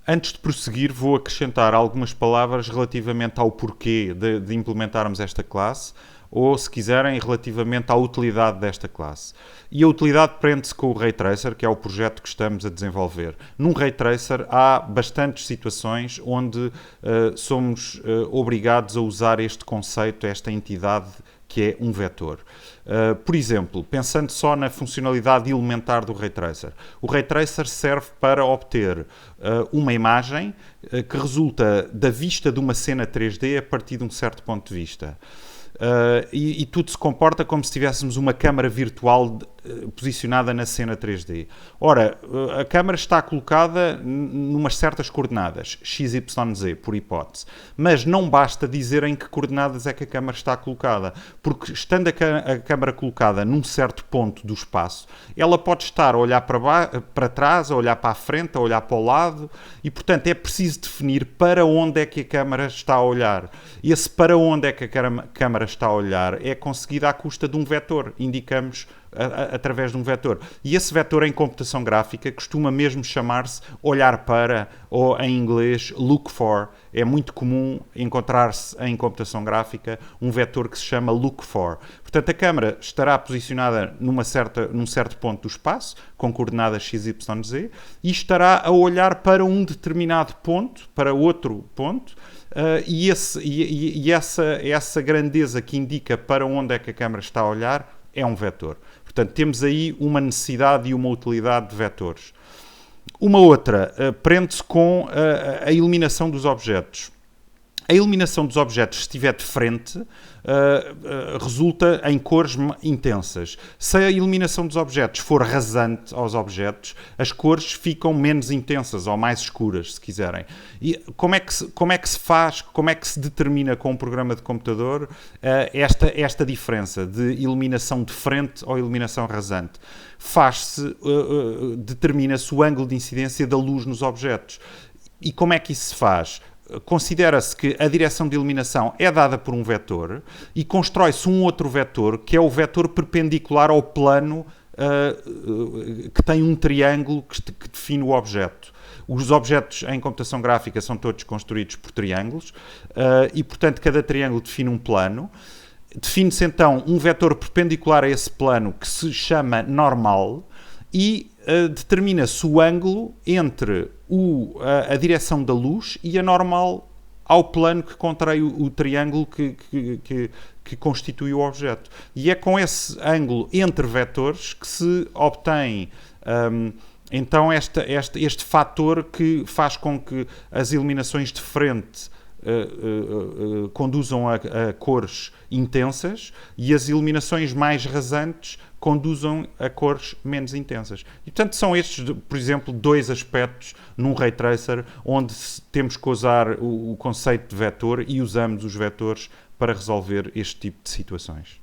Antes de prosseguir, vou acrescentar algumas palavras relativamente ao porquê de implementarmos esta classe, ou, se quiserem, relativamente à utilidade desta classe. E a utilidade prende-se com o Ray Tracer, que é o projeto que estamos a desenvolver. Num Ray Tracer há bastantes situações onde somos obrigados a usar este conceito, esta entidade que é um vetor. Por exemplo, pensando só na funcionalidade elementar do Ray Tracer. O Ray Tracer serve para obter uma imagem que resulta da vista de uma cena 3D a partir de um certo ponto de vista. E tudo se comporta como se tivéssemos uma câmara virtual posicionada na cena 3D. Ora, a câmara está colocada numas certas coordenadas, x, y, z, por hipótese. Mas não basta dizer em que coordenadas é que a câmara está colocada, porque estando a câmara colocada num certo ponto do espaço, ela pode estar a olhar para trás, a olhar para a frente, a olhar para o lado, e portanto é preciso definir para onde é que a câmara está a olhar. Esse para onde é que a câmara está a olhar é conseguido à custa de um vetor. Indicamos através de um vetor. E esse vetor em computação gráfica costuma mesmo chamar-se olhar para, ou em inglês look for. É muito comum encontrar-se em computação gráfica um vetor que se chama look for. Portanto, a câmara estará posicionada num certo ponto do espaço, com coordenadas x, y, z, e estará a olhar para um determinado ponto, para outro ponto, e essa grandeza que indica para onde é que a câmara está a olhar é um vetor. Portanto, temos aí uma necessidade e uma utilidade de vetores. Uma outra prende-se com a eliminação dos objetos. A eliminação dos objetos, se estiver de frente, resulta em cores intensas. Se a eliminação dos objetos for rasante aos objetos, as cores ficam menos intensas ou mais escuras, se quiserem. E como é que se faz, como é que se determina com um programa de computador esta diferença de iluminação de frente ou iluminação rasante? Determina-se o ângulo de incidência da luz nos objetos. E como é que isso se faz? Considera-se que a direção de iluminação é dada por um vetor e constrói-se um outro vetor, que é o vetor perpendicular ao plano que tem um triângulo que define o objeto. Os objetos em computação gráfica são todos construídos por triângulos e, portanto, cada triângulo define um plano. Define-se, então, um vetor perpendicular a esse plano que se chama normal e determina-se o ângulo entre a direção da luz e a normal ao plano que contrai o triângulo que constitui o objeto. E é com esse ângulo entre vetores que se obtém então este fator que faz com que as iluminações de frente conduzam a cores intensas e as iluminações mais rasantes conduzam a cores menos intensas. E, portanto, são estes, por exemplo, dois aspectos num Ray Tracer onde temos que usar o conceito de vetor e usamos os vetores para resolver este tipo de situações.